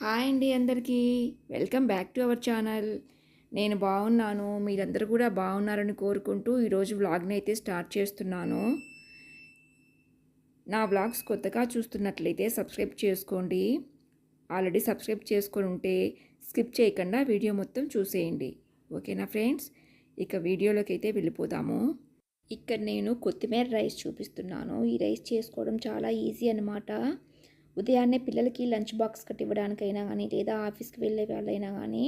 Hi అండి అందరికీ. Welcome back to our channel. నేను బాగున్నాను. మీరందరూ కూడా బాగున్నారని కోరుకుంటూ ఈరోజు వ్లాగ్ని అయితే స్టార్ట్ చేస్తున్నాను. నా వ్లాగ్స్ కొత్తగా చూస్తున్నట్లయితే సబ్స్క్రైబ్ చేసుకోండి. ఆల్రెడీ సబ్స్క్రైబ్ చేసుకొని ఉంటే స్కిప్ చేయకుండా వీడియో మొత్తం చూసేయండి. ఓకేనా ఫ్రెండ్స్? ఇక వీడియోలోకి అయితే వెళ్ళిపోదాము. ఇక్కడ నేను కొత్తిమీర రైస్ చూపిస్తున్నాను. ఈ రైస్ చేసుకోవడం చాలా ఈజీ అన్నమాట. ఉదయాన్నే పిల్లలకి లంచ్ బాక్స్ కట్టివ్వడానికైనా కానీ లేదా ఆఫీస్కి వెళ్ళే వాళ్ళైనా కానీ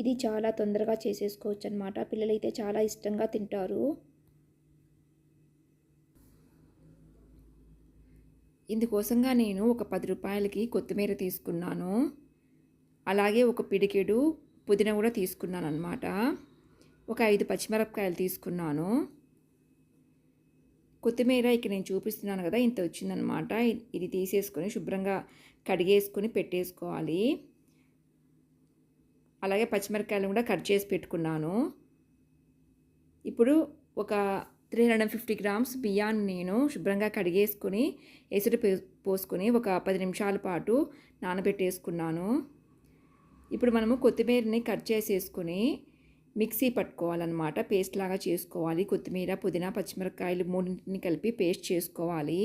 ఇది చాలా తొందరగా చేసేసుకోవచ్చు అనమాట. పిల్లలైతే చాలా ఇష్టంగా తింటారు. ఇందుకోసంగా నేను ఒక 10 రూపాయలకి కొత్తిమీర తీసుకున్నాను. అలాగే ఒక పిడికెడు పుదీనా కూడా తీసుకున్నాను అనమాట. ఒక 5 పచ్చిమిరపకాయలు తీసుకున్నాను. కొత్తిమీర ఇక్కడ నేను చూపిస్తున్నాను కదా, ఇంత వచ్చిందనమాట. ఇది తీసేసుకొని శుభ్రంగా కడిగేసుకొని పెట్టేసుకోవాలి. అలాగే పచ్చిమిరపకాయలు కూడా కట్ చేసి పెట్టుకున్నాను. ఇప్పుడు ఒక 350 గ్రామ్స్ బియ్యాన్ని నేను శుభ్రంగా కడిగేసుకొని ఎసురు పోసుకొని ఒక 10 నిమిషాల పాటు నానబెట్టేసుకున్నాను. ఇప్పుడు మనము కొత్తిమీరని కట్ చేసేసుకొని మిక్సీ పట్టుకోవాలన్నమాట. పేస్ట్ లాగా చేసుకోవాలి. కొత్తిమీర, పుదీనా, పచ్చిమిరపకాయలు మూడింటిని కలిపి పేస్ట్ చేసుకోవాలి.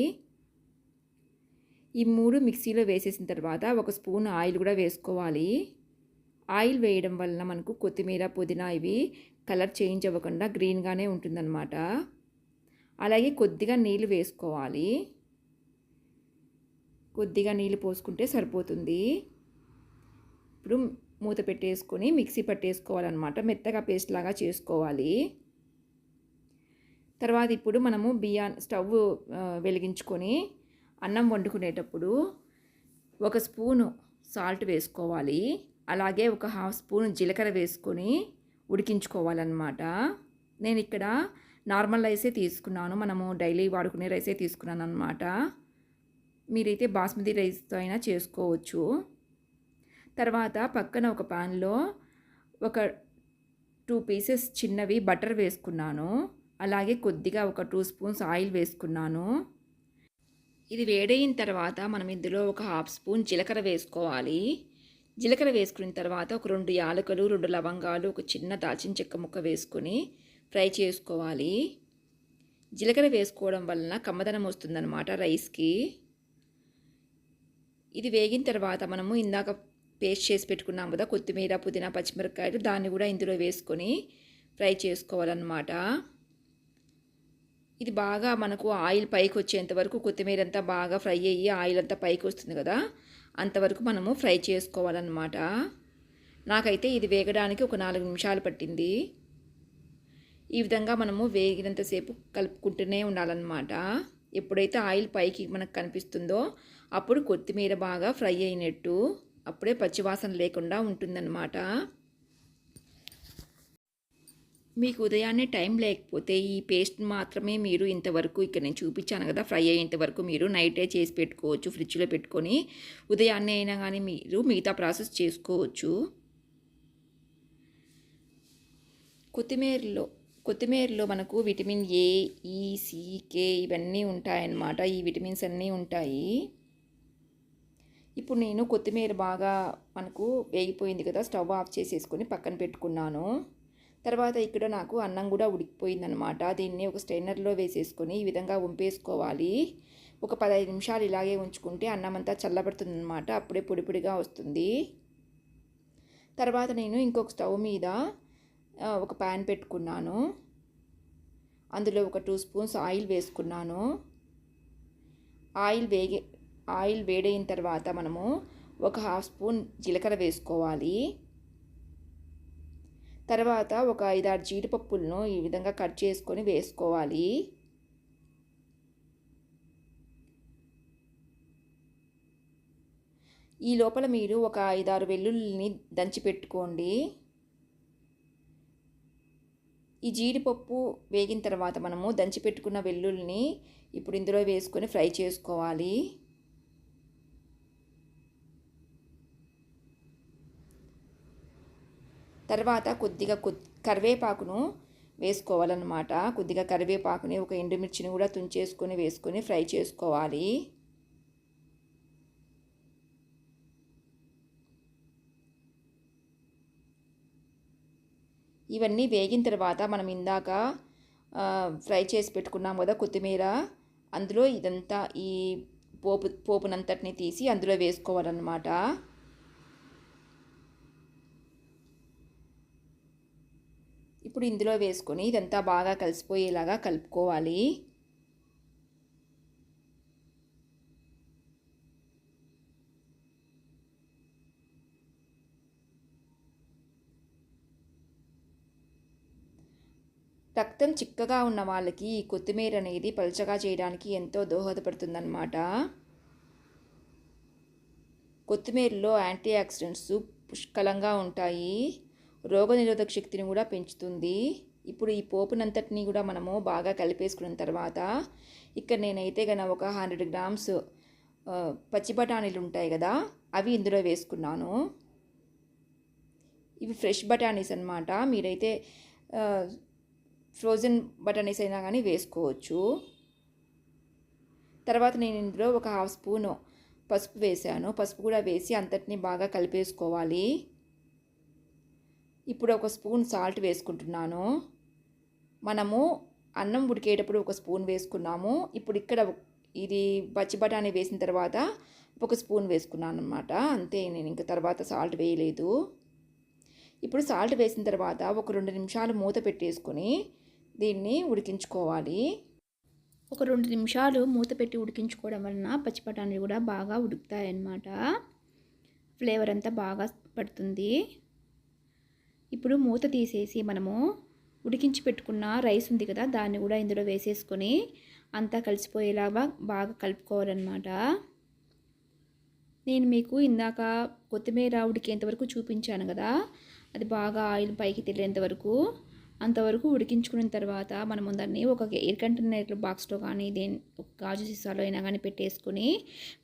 ఈ 3 మిక్సీలో వేసేసిన తర్వాత ఒక స్పూన్ ఆయిల్ కూడా వేసుకోవాలి. ఆయిల్ వేయడం వలన మనకు కొత్తిమీర, పుదీనా ఇవి కలర్ చేంజ్ అవ్వకుండా గ్రీన్గానే ఉంటుందన్నమాట. అలాగే కొద్దిగా నీళ్ళు వేసుకోవాలి. కొద్దిగా నీళ్ళు పోసుకుంటే సరిపోతుంది. ఇప్పుడు మూత పెట్టేసుకొని మిక్సీ పట్టేసుకోవాలన్నమాట. మెత్తగా పేస్ట్ లాగా చేసుకోవాలి. తర్వాత ఇప్పుడు మనము స్టవ్ వెలిగించుకొని అన్నం వండుకునేటప్పుడు ఒక స్పూను సాల్ట్ వేసుకోవాలి. అలాగే ఒక హాఫ్ స్పూన్ జీలకర్ర వేసుకొని ఉడికించుకోవాలన్నమాట. నేను ఇక్కడ నార్మల్ రైసే తీసుకున్నాను. మనము డైలీ వాడుకునే రైసే తీసుకున్నాను అన్నమాట. మీరైతే బాస్మతి రైస్తో అయినా చేసుకోవచ్చు. తర్వాత పక్కన ఒక ప్యాన్లో ఒక 2 పీసెస్ చిన్నవి బటర్ వేసుకున్నాను. అలాగే కొద్దిగా ఒక 2 స్పూన్స్ ఆయిల్ వేసుకున్నాను. ఇది వేడైన తర్వాత మనం ఇందులో ఒక హాఫ్ స్పూన్ జీలకర్ర వేసుకోవాలి. జీలకర్ర వేసుకున్న తర్వాత ఒక 2 యాలకులు, 2 లవంగాలు, ఒక చిన్న దాల్చిన చెక్క ముక్క వేసుకొని ఫ్రై చేసుకోవాలి. జీలకర్ర వేసుకోవడం వలన కమ్మదనం వస్తుందన్నమాట రైస్కి. ఇది వేగిన తర్వాత మనము ఇందాక పేస్ట్ చేసి పెట్టుకున్నాం కదా కొత్తిమీర, పుదీనా, పచ్చిమిరపకాయలు, దాన్ని కూడా ఇందులో వేసుకొని ఫ్రై చేసుకోవాలన్నమాట. ఇది బాగా మనకు ఆయిల్ పైకి వచ్చేంత వరకు కొత్తిమీర అంతా బాగా ఫ్రై అయ్యి ఆయిల్ అంతా పైకి వస్తుంది కదా, అంతవరకు మనము ఫ్రై చేసుకోవాలన్నమాట. నాకైతే ఇది వేగడానికి ఒక 4 నిమిషాలు పట్టింది. ఈ విధంగా మనము వేగినంతసేపు కలుపుకుంటూనే ఉండాలన్నమాట. ఎప్పుడైతే ఆయిల్ పైకి మనకు కనిపిస్తుందో అప్పుడు కొత్తిమీర బాగా ఫ్రై అయినట్టు, అప్పుడే పచ్చివాసన లేకుండా ఉంటుందన్నమాట. మీకు ఉదయాన్నే టైం లేకపోతే ఈ పేస్ట్ మాత్రమే మీరు ఇంతవరకు ఇక్కడ నేను చూపించాను కదా ఫ్రై అయ్యేంతవరకు మీరు నైటే చేసి పెట్టుకోవచ్చు. ఫ్రిడ్జ్లో పెట్టుకొని ఉదయాన్నే అయినా కానీ మీరు మిగతా ప్రాసెస్ చేసుకోవచ్చు. కొత్తిమీరలో మనకు విటమిన్ ఏ, ఈ, సి, కే ఇవన్నీ ఉంటాయన్నమాట. ఈ విటమిన్స్ అన్నీ ఉంటాయి. ఇప్పుడు నేను కొత్తిమీర బాగా మనకు వేగిపోయింది కదా, స్టవ్ ఆఫ్ చేసేసుకొని పక్కన పెట్టుకున్నాను. తర్వాత ఇక్కడ నాకు అన్నం కూడా ఉడికిపోయిందనమాట. దీన్ని ఒక స్ట్రైనర్లో వేసేసుకొని ఈ విధంగా వంపేసుకోవాలి. ఒక 15 నిమిషాలు ఇలాగే ఉంచుకుంటే అన్నం అంతా చల్లబడుతుందన్నమాట. అప్పుడే పొడి పొడిగా వస్తుంది. తర్వాత నేను ఇంకొక స్టవ్ మీద ఒక ప్యాన్ పెట్టుకున్నాను. అందులో ఒక 2 స్పూన్స్ ఆయిల్ వేసుకున్నాను. ఆయిల్ వేడైన తర్వాత మనము ఒక హాఫ్ స్పూన్ జీలకర్ర వేసుకోవాలి. తర్వాత ఒక 5-6 జీడిపప్పులను ఈ విధంగా కట్ చేసుకొని వేసుకోవాలి. ఈ లోపల మీరు ఒక 5-6 వెల్లుల్లిని దంచి పెట్టుకోండి. ఈ జీడిపప్పు వేగిన తర్వాత మనము దంచి పెట్టుకున్న వెల్లుల్లిని ఇప్పుడు ఇందులో వేసుకొని ఫ్రై చేసుకోవాలి. తర్వాత కొద్దిగా కరివేపాకును వేసుకోవాలన్నమాట. కొద్దిగా కరివేపాకుని, ఒక ఎండుమిర్చిని కూడా తుంచేసుకొని వేసుకొని ఫ్రై చేసుకోవాలి. ఇవన్నీ వేగిన తర్వాత మనం ఇందాక ఫ్రై చేసి పెట్టుకున్నాం కదా కొత్తిమీర, అందులో ఇదంతా ఈ పోపునంతటిని తీసి అందులో వేసుకోవాలన్నమాట. ఇప్పుడు ఇందులో వేసుకొని ఇదంతా బాగా కలిసిపోయేలాగా కలుపుకోవాలి. రక్తం చిక్కగా ఉన్న వాళ్ళకి ఈ కొత్తిమీర అనేది పలుచగా చేయడానికి ఎంతో దోహదపడుతుందన్నమాట. కొత్తిమీరలో యాంటీ ఆక్సిడెంట్స్ పుష్కలంగా ఉంటాయి, రోగనిరోధక శక్తిని కూడా పెంచుతుంది. ఇప్పుడు ఈ పోపునంతటిని కూడా మనము బాగా కలిపేసుకున్న తర్వాత ఇక్కడ నేనైతే ఒక 100 గ్రామ్స్ పచ్చి బఠానీలు ఉంటాయి కదా, అవి ఇందులో వేసుకున్నాను. ఇవి ఫ్రెష్ బఠానీస్ అన్నమాట. మీరైతే ఫ్రోజన్ బఠానీస్ అయినా కానీ వేసుకోవచ్చు. తర్వాత నేను ఇందులో ఒక 1/2 స్పూను పసుపు వేసాను. పసుపు కూడా వేసి అంతటిని బాగా కలిపేసుకోవాలి. ఇప్పుడు 1 స్పూన్ సాల్ట్ వేసుకుంటున్నాను. మనము అన్నం ఉడికేటప్పుడు 1 స్పూన్ వేసుకున్నాము. ఇప్పుడు ఇక్కడ ఇది పచ్చి బఠానీ వేసిన తర్వాత 1 స్పూన్ వేసుకున్నాను అన్నమాట. అంతే, నేను ఇంకా తర్వాత సాల్ట్ వేయలేదు. ఇప్పుడు సాల్ట్ వేసిన తర్వాత ఒక 2 నిమిషాలు మూత పెట్టేసుకొని దీన్ని ఉడికించుకోవాలి. ఒక 2 నిమిషాలు మూత పెట్టి ఉడికించుకోవడం వలన పచ్చి బఠానీలు కూడా బాగా ఉడుకుతాయి అన్నమాట. ఫ్లేవర్ అంతా బాగా పడుతుంది. ఇప్పుడు మూత తీసేసి మనము ఉడికించి పెట్టుకున్న రైస్ ఉంది కదా, దాన్ని కూడా ఇందులో వేసేసుకొని అంతా కలిసిపోయేలాగా బాగా కలుపుకోవాలన్నమాట. నేను మీకు ఇందాక కొత్తిమీర ఉడికేంతవరకు చూపించాను కదా, అది బాగా ఆయిల్ పైకి తేలేంత వరకు అంతవరకు ఉడికించుకున్న తర్వాత మనము దాన్ని ఒక ఎయిర్ కంటైనర్ బాక్స్లో కానీ ఒక గాజు సీసాలో అయినా కానీ పెట్టేసుకొని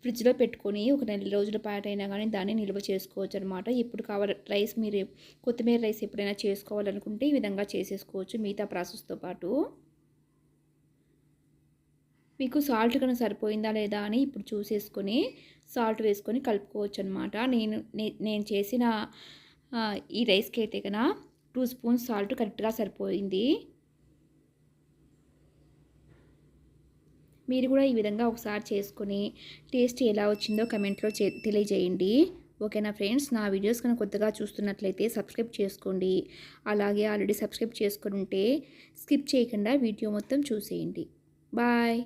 ఫ్రిడ్జ్లో పెట్టుకొని ఒక 4 రోజుల పాటు అయినా కానీ దాన్ని నిల్వ చేసుకోవచ్చు అనమాట. ఎప్పుడు కావాలి రైస్, మీరు కొత్తిమీర రైస్ ఎప్పుడైనా చేసుకోవాలనుకుంటే ఈ విధంగా చేసేసుకోవచ్చు మిగతా ప్రాసెస్తో పాటు. మీకు సాల్ట్ కన్నా సరిపోయిందా లేదా అని ఇప్పుడు చూసేసుకొని సాల్ట్ వేసుకొని కలుపుకోవచ్చు అనమాట. నేను చేసిన ఈ రైస్కి అయితే కన్నా 2 స్పూన్స్ సాల్ట్ కరెక్ట్గా సరిపోయింది. మీరు కూడా ఈ విధంగా ఒకసారి చేసుకొని టేస్ట్ ఎలా వచ్చిందో కమెంట్లో తెలియజేయండి. ఓకేనా ఫ్రెండ్స్, నా వీడియోస్ కనుక కొత్తగా చూస్తున్నట్లయితే సబ్స్క్రైబ్ చేసుకోండి. అలాగే ఆల్రెడీ సబ్స్క్రైబ్ చేసుకొని ఉంటే స్కిప్ చేయకుండా వీడియో మొత్తం చూసేయండి. బాయ్.